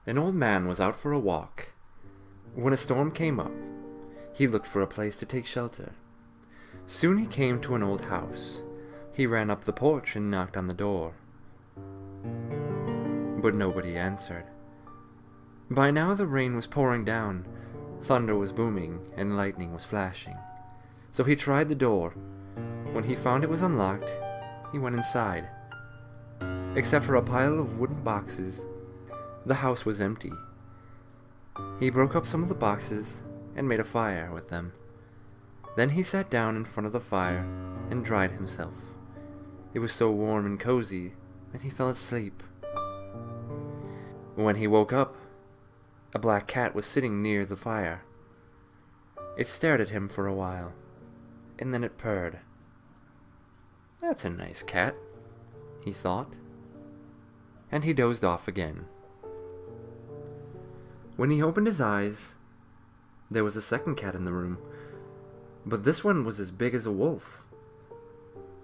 An old man was out for a walk. When a storm came up, he looked for a place to take shelter. Soon he came to an old house. He ran up the porch and knocked on the door. But nobody answered. By now the rain was pouring down, thunder was booming, and lightning was flashing. So he tried the door. When he found it was unlocked, he went inside. Except for a pile of wooden boxes, the house was empty. He broke up some of the boxes and made a fire with them. Then he sat down in front of the fire and dried himself. It was so warm and cozy that he fell asleep. When he woke up, a black cat was sitting near the fire. It stared at him for a while, and then it purred. "That's a nice cat," he thought, and he dozed off again. When he opened his eyes, there was a second cat in the room, but this one was as big as a wolf.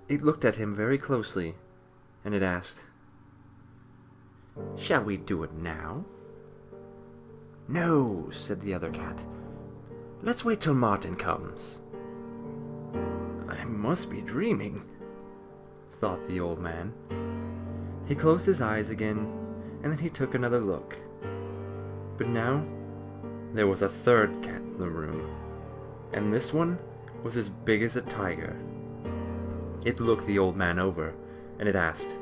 It looked at him very closely, and it asked, "Shall we do it now?" "No," said the other cat. "Let's wait till Martin comes." "I must be dreaming," thought the old man. He closed his eyes again, and then he took another look. But now, there was a third cat in the room, and this one was as big as a tiger. It looked the old man over, and it asked,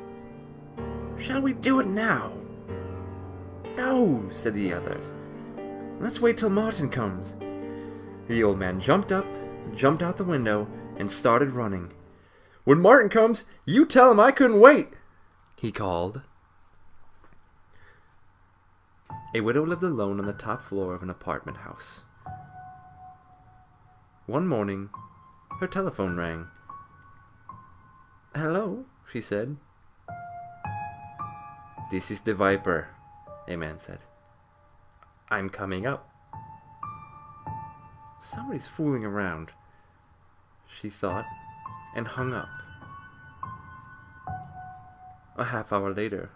"Shall we do it now?" "No," said the others. "Let's wait till Martin comes." The old man jumped up, jumped out the window, and started running. "When Martin comes, you tell him I couldn't wait," he called. A widow lived alone on the top floor of an apartment house. One morning, her telephone rang. "Hello," she said. "This is the Viper," a man said. "I'm coming up." "Somebody's fooling around," she thought, and hung up. A half hour later,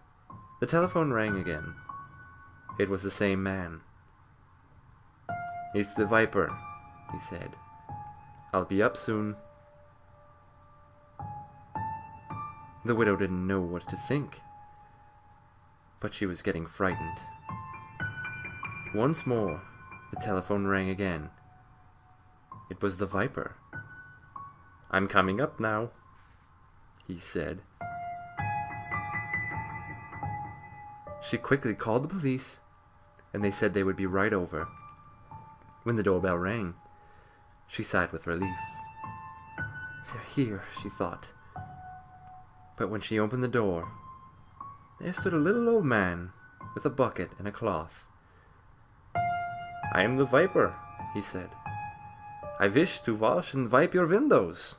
the telephone rang again. It was the same man. "It's the Viper," he said. "I'll be up soon." The widow didn't know what to think, but she was getting frightened. Once more, the telephone rang again. It was the Viper. "I'm coming up now," he said. She quickly called the police, and they said they would be right over. When the doorbell rang, she sighed with relief. "They're here," she thought. But when she opened the door, there stood a little old man with a bucket and a cloth. "I am the Viper," he said. "I wish to wash and wipe your windows."